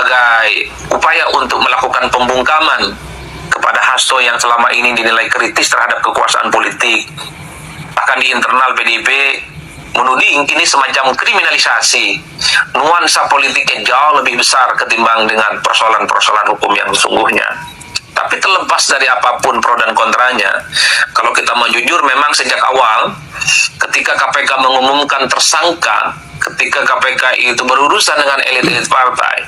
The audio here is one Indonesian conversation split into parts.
sebagai upaya untuk melakukan pembungkaman kepada Hasto yang selama ini dinilai kritis terhadap kekuasaan politik. Bahkan di internal PDIP menuding ini semacam kriminalisasi. Nuansa politiknya jauh lebih besar ketimbang dengan persoalan-persoalan hukum yang sesungguhnya. Tapi terlepas dari apapun pro dan kontranya, kalau kita mau jujur, memang sejak awal ketika KPK mengumumkan tersangka, ketika KPK itu berurusan dengan elit-elit partai,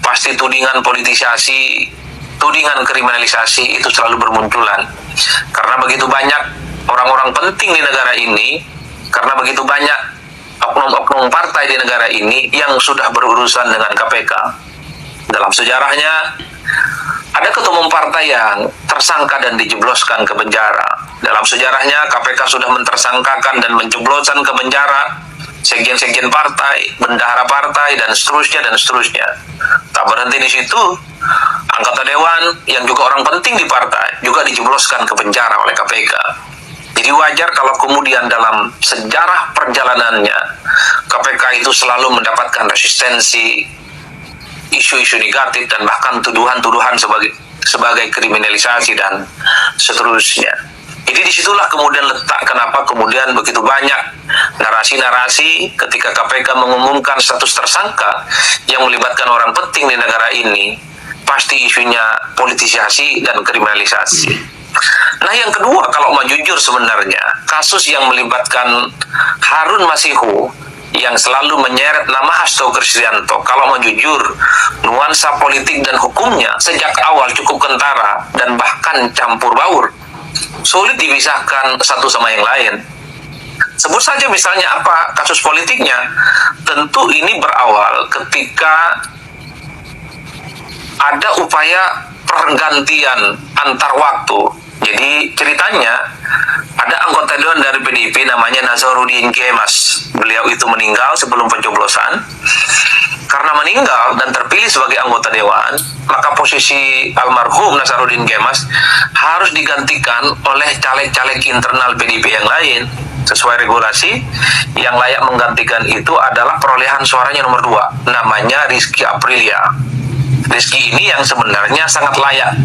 pasti tudingan politisasi, tudingan kriminalisasi itu selalu bermunculan. Karena begitu banyak orang-orang penting di negara ini, karena begitu banyak oknum-oknum partai di negara ini yang sudah berurusan dengan KPK. Dalam sejarahnya, ada ketua umum partai yang tersangka dan dijebloskan ke penjara. Dalam sejarahnya, KPK sudah mentersangkakan dan menjebloskan ke penjara sekjen-sekjen partai, bendahara partai, dan seterusnya. Tak berhenti di situ, anggota dewan yang juga orang penting di partai juga dijebloskan ke penjara oleh KPK. Jadi wajar kalau kemudian dalam sejarah perjalanannya, KPK itu selalu mendapatkan resistensi, isu-isu negatif, dan bahkan tuduhan-tuduhan sebagai kriminalisasi dan seterusnya. Jadi disitulah kemudian letak kenapa kemudian begitu banyak narasi-narasi ketika KPK mengumumkan status tersangka yang melibatkan orang penting di negara ini, pasti isunya politisasi dan kriminalisasi. Nah, yang kedua, kalau mau jujur, sebenarnya kasus yang melibatkan Harun Masihu yang selalu menyeret nama Hasto Kristianto, kalau mau jujur, nuansa politik dan hukumnya sejak awal cukup kentara dan bahkan campur baur. Sulit dipisahkan satu sama yang lain. Sebut saja misalnya apa kasus politiknya. Tentu ini berawal ketika ada upaya pergantian antar waktu. Jadi ceritanya ada anggota dewan dari PDIP namanya Nazarudin Kemas. Beliau itu meninggal sebelum pencoblosan. Karena meninggal dan terpilih sebagai anggota dewan, maka posisi almarhum Nazarudin Kemas harus digantikan oleh caleg-caleg internal PDIP yang lain. Sesuai regulasi, yang layak menggantikan itu adalah perolehan suaranya nomor 2, namanya Rizky Aprilia. Rizky ini yang sebenarnya sangat layak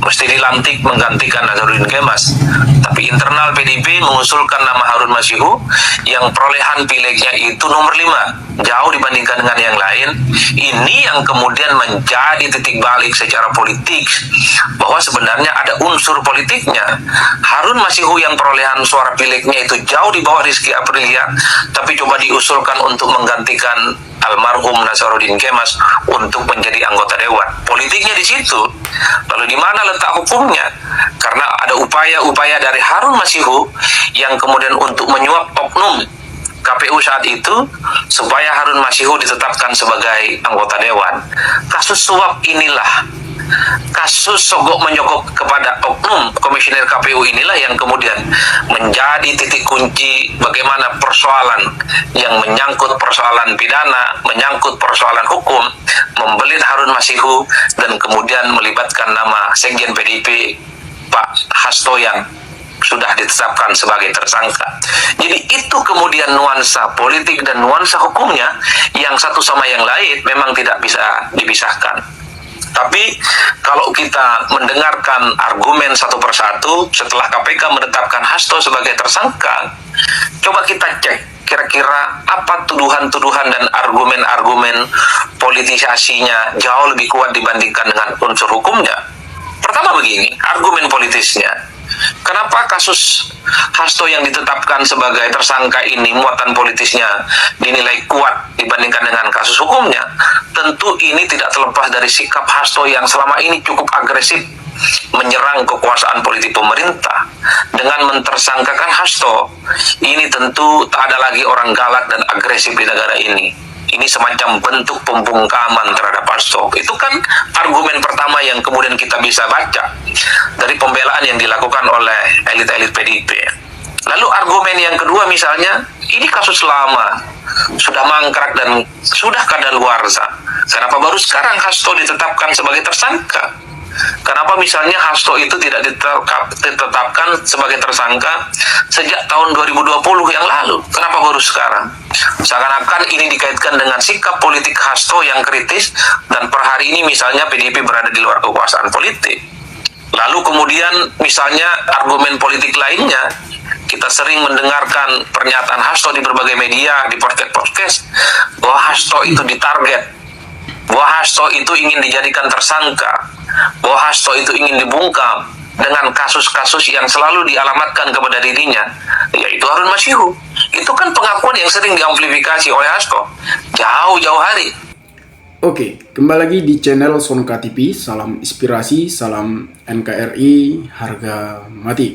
mesti dilantik menggantikan Nazarudin Kemas, tapi internal PDIP mengusulkan nama Harun Masihu yang perolehan pileknya itu nomor 5, jauh dibandingkan dengan yang lain. Ini yang kemudian menjadi titik balik secara politik bahwa sebenarnya ada unsur politiknya. Harun Masihu yang perolehan suara pileknya itu jauh di bawah Rizky Aprilia, tapi coba diusulkan untuk menggantikan almarhum Nazarudin Kemas untuk menjadi anggota dewan. Politiknya di situ. Lalu di mana letak hukumnya? Karena ada upaya-upaya dari Harun Masihu yang kemudian untuk menyuap oknum KPU saat itu supaya Harun Masihu ditetapkan sebagai anggota dewan. Kasus suap inilah, kasus sogok menyogok kepada oknum komisioner KPU inilah yang kemudian menjadi titik kunci bagaimana persoalan yang menyangkut persoalan pidana, menyangkut persoalan hukum, membelit Harun Masihu dan kemudian melibatkan nama sekjen PDIP Pak Hasto yang sudah ditetapkan sebagai tersangka. Jadi itu kemudian nuansa politik dan nuansa hukumnya yang satu sama yang lain memang tidak bisa dipisahkan. Tapi kalau kita mendengarkan argumen satu persatu setelah KPK menetapkan Hasto sebagai tersangka, coba kita cek kira-kira apa tuduhan-tuduhan dan argumen-argumen politisasinya jauh lebih kuat dibandingkan dengan unsur hukumnya. Pertama begini, argumen politisnya. Kenapa kasus Hasto yang ditetapkan sebagai tersangka ini muatan politisnya dinilai kuat dibandingkan dengan kasus hukumnya? Tentu ini tidak terlepas dari sikap Hasto yang selama ini cukup agresif menyerang kekuasaan politik pemerintah. Dengan mentersangkakan Hasto, ini tentu tak ada lagi orang galak dan agresif di negara ini. Ini semacam bentuk pembungkaman terhadap Hasto. Itu kan argumen pertama yang kemudian kita bisa baca dari pembelaan yang dilakukan oleh elit-elit PDIP. Lalu argumen yang kedua misalnya, ini kasus lama, sudah mangkrak dan sudah kadaluarsa. Kenapa baru sekarang Hasto ditetapkan sebagai tersangka? Kenapa misalnya Hasto itu tidak ditetapkan sebagai tersangka sejak tahun 2020 yang lalu? Kenapa baru sekarang? Seakan-akan ini dikaitkan dengan sikap politik Hasto yang kritis dan per hari ini ini misalnya PDIP berada di luar kekuasaan politik. Lalu kemudian misalnya argumen politik lainnya, kita sering mendengarkan pernyataan Hasto di berbagai media, di podcast bahwa Hasto itu ditarget, bahwa Hasto itu ingin dijadikan tersangka, bahwa Hasto itu ingin dibungkam dengan kasus-kasus yang selalu dialamatkan kepada dirinya, yaitu Harun Masihu. Itu kan pengakuan yang sering diamplifikasi oleh Hasto jauh-jauh hari. Oke, kembali lagi di channel Sonka TV. Salam inspirasi, salam NKRI, harga mati.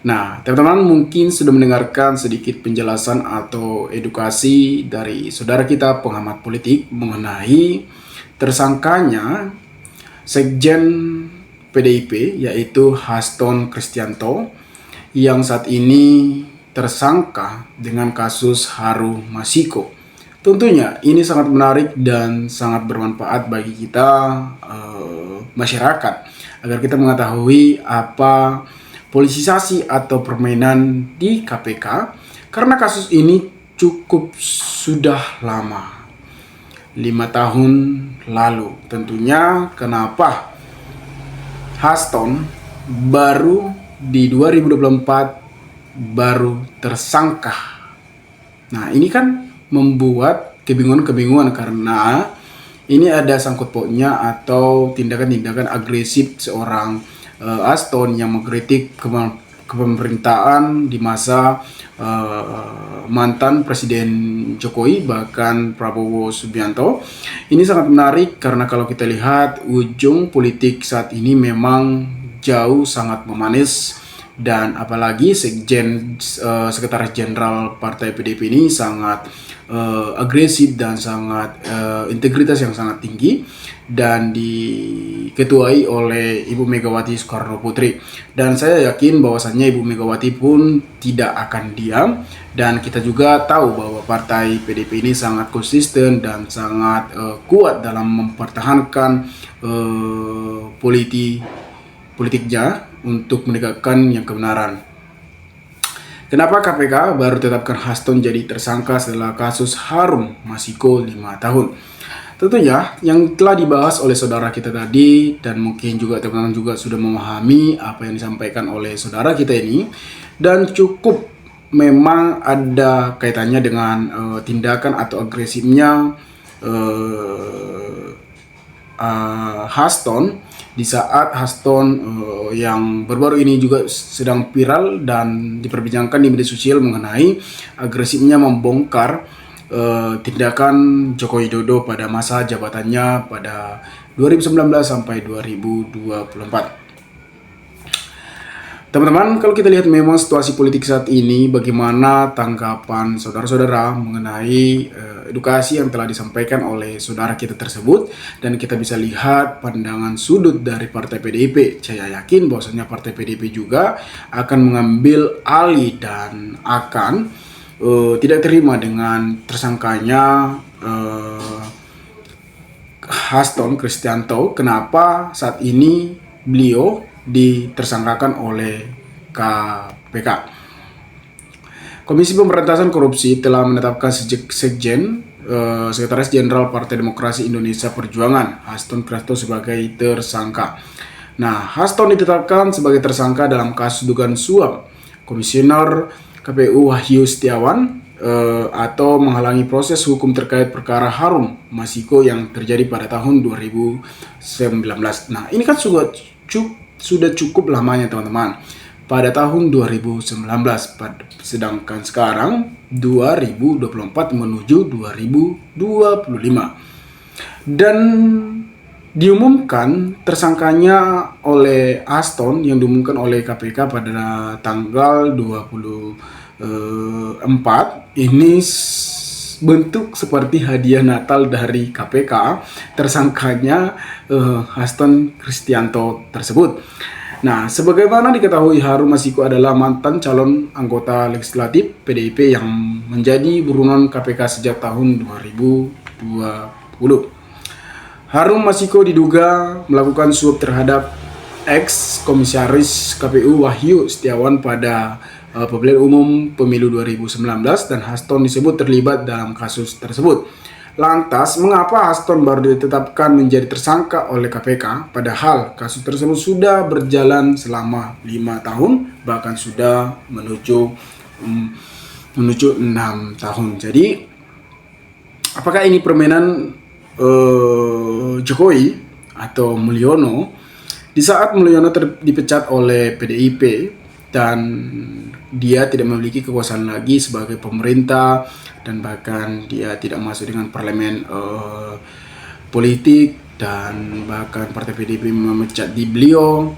Nah, teman-teman mungkin sudah mendengarkan sedikit penjelasan atau edukasi dari saudara kita pengamat politik mengenai tersangkanya Sekjen PDIP, yaitu Haston Kristianto, yang saat ini tersangka dengan kasus Harun Masiku. Tentunya ini sangat menarik dan sangat bermanfaat bagi kita masyarakat agar kita mengetahui apa politisasi atau permainan di KPK, karena kasus ini cukup sudah lama, 5 tahun lalu. Tentunya kenapa Haston baru di 2024 baru tersangka. Nah, ini kan membuat kebingungan karena ini ada sangkut pautnya atau tindakan-tindakan agresif seorang Haston yang mengkritik kepemerintahan di masa mantan Presiden Jokowi, bahkan Prabowo Subianto. Ini sangat menarik karena kalau kita lihat ujung politik saat ini memang jauh sangat memanis. Dan apalagi sekretaris jenderal Partai PDIP ini sangat agresif dan sangat integritas yang sangat tinggi dan diketuai oleh Ibu Megawati Soekarno Putri. Dan saya yakin bahwasannya Ibu Megawati pun tidak akan diam, dan kita juga tahu bahwa Partai PDIP ini sangat konsisten dan sangat kuat dalam mempertahankan politiknya untuk menegakkan yang kebenaran. Kenapa KPK baru tetapkan Haston jadi tersangka setelah kasus Harun Masiku 5 tahun? Tentunya yang telah dibahas oleh saudara kita tadi, dan mungkin juga teman-teman juga sudah memahami apa yang disampaikan oleh saudara kita ini, dan cukup memang ada kaitannya dengan tindakan atau agresifnya Haston di saat Haston yang baru-baru ini juga sedang viral dan diperbincangkan di media sosial mengenai agresifnya membongkar tindakan Joko Widodo pada masa jabatannya pada 2019 sampai 2024. Teman-teman, kalau kita lihat memang situasi politik saat ini, bagaimana tanggapan saudara-saudara mengenai edukasi yang telah disampaikan oleh saudara kita tersebut, dan kita bisa lihat pandangan sudut dari Partai PDIP. Saya yakin bahwasanya Partai PDIP juga akan mengambil alih dan akan tidak terima dengan tersangkanya Haston Kristianto. Kenapa saat ini beliau ditersangkakan oleh KPK? Komisi Pemberantasan Korupsi telah menetapkan Sekjen Sekretaris Jenderal Partai Demokrasi Indonesia Perjuangan Haston Kristianto sebagai tersangka. Nah, Haston ditetapkan sebagai tersangka dalam kasus dugaan suap Komisioner KPU Wahyu Setiawan atau menghalangi proses hukum terkait perkara Harun Masiku yang terjadi pada tahun 2019. Nah, ini kan sudah cukup lamanya, teman-teman, pada tahun 2019, sedangkan sekarang 2024 menuju 2025, dan diumumkan tersangkanya oleh Haston yang diumumkan oleh KPK pada tanggal 24. Ini bentuk seperti hadiah Natal dari KPK tersangkanya Haston Kristianto tersebut. Nah, sebagaimana diketahui, Harun Masiku adalah mantan calon anggota legislatif PDIP yang menjadi buronan KPK sejak tahun 2020. Harun Masiku diduga melakukan suap terhadap ex-komisaris KPU Wahyu Setiawan pada pemilihan umum pemilu 2019, dan Haston disebut terlibat dalam kasus tersebut. Lantas, mengapa Haston baru ditetapkan menjadi tersangka oleh KPK, padahal kasus tersebut sudah berjalan selama 5 tahun, bahkan sudah menuju 6 tahun. Jadi, apakah ini permainan Jokowi atau Mulyono? Di saat Mulyono dipecat oleh PDIP dan dia tidak memiliki kekuasaan lagi sebagai pemerintah, dan bahkan dia tidak masuk dengan parlemen politik, dan bahkan partai PDIP memecat di beliau,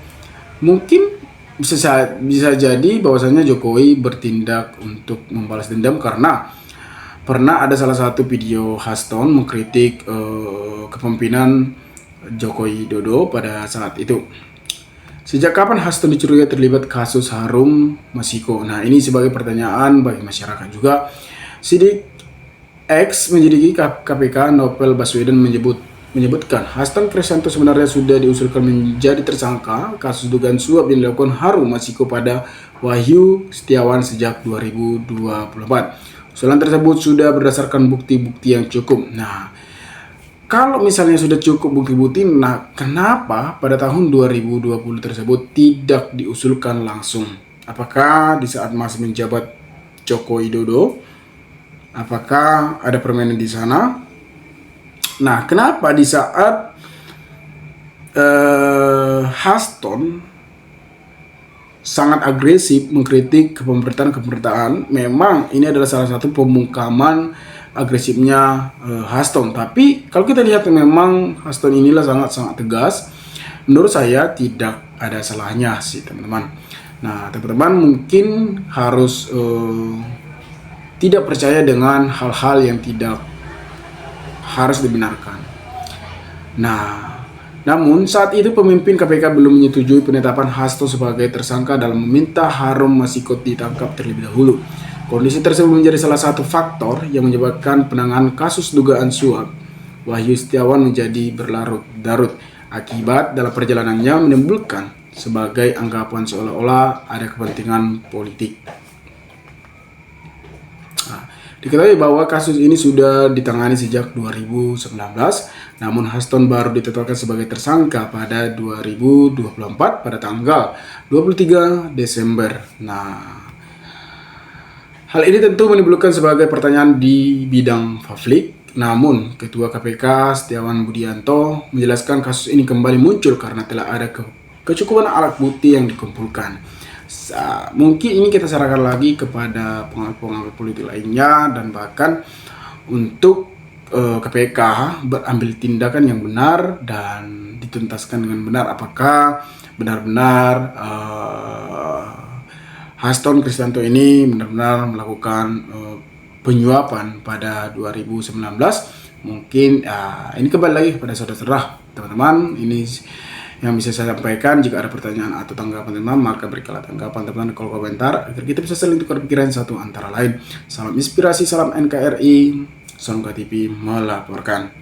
mungkin bisa jadi bahwasanya Jokowi bertindak untuk membalas dendam, karena pernah ada salah satu video Haston mengkritik kepemimpinan Joko Widodo pada saat itu. Sejak kapan Haston dicurigai terlibat kasus Harum Masiku? Nah, ini sebagai pertanyaan bagi masyarakat juga. Sidik X menyelidiki KPK Novel Baswedan menyebutkan Haston Kristianto sebenarnya sudah diusulkan menjadi tersangka kasus dugaan suap yang dilakukan Harum Masiku pada Wahyu Setiawan sejak 2024. Usulan tersebut sudah berdasarkan bukti-bukti yang cukup. Nah, kalau misalnya sudah cukup bukti-bukti, nah kenapa pada tahun 2020 tersebut tidak diusulkan langsung? Apakah di saat masih menjabat Joko Widodo? Apakah ada permainan di sana? Nah, kenapa di saat Haston sangat agresif mengkritik pemerintahan, memang ini adalah salah satu pembungkaman agresifnya Haston. Tapi kalau kita lihat memang Haston inilah sangat tegas. Menurut saya tidak ada salahnya sih, teman-teman. Nah, teman-teman mungkin harus tidak percaya dengan hal-hal yang tidak harus dibenarkan. Nah, namun saat itu pemimpin KPK belum menyetujui penetapan Hasto sebagai tersangka dalam meminta Harum Masiku ditangkap terlebih dahulu. Kondisi tersebut menjadi salah satu faktor yang menyebabkan penanganan kasus dugaan suap Wahyu Setiawan menjadi berlarut-larut, akibat dalam perjalanannya menimbulkan sebagai anggapan seolah-olah ada kepentingan politik. Diketahui bahwa kasus ini sudah ditangani sejak 2019, namun Haston baru ditetapkan sebagai tersangka pada 2024 pada tanggal 23 Desember. Nah, hal ini tentu menimbulkan sebagai pertanyaan di bidang publik. Namun, Ketua KPK Setiawan Budianto menjelaskan kasus ini kembali muncul karena telah ada kecukupan alat bukti yang dikumpulkan. Mungkin ini kita sarankan lagi kepada pengamat politik lainnya, dan bahkan untuk KPK berambil tindakan yang benar dan dituntaskan dengan benar. Apakah benar-benar Haston Kristianto ini benar-benar melakukan penyuapan pada 2019? Mungkin ini kembali lagi kepada saudara-saudara, teman-teman. Ini yang bisa saya sampaikan. Jika ada pertanyaan atau tanggapan teman-teman, maka berikanlah tanggapan teman-teman di kolom komentar agar kita bisa saling tukar pikiran satu antara lain. Salam inspirasi, salam NKRI, Sonka TV melaporkan.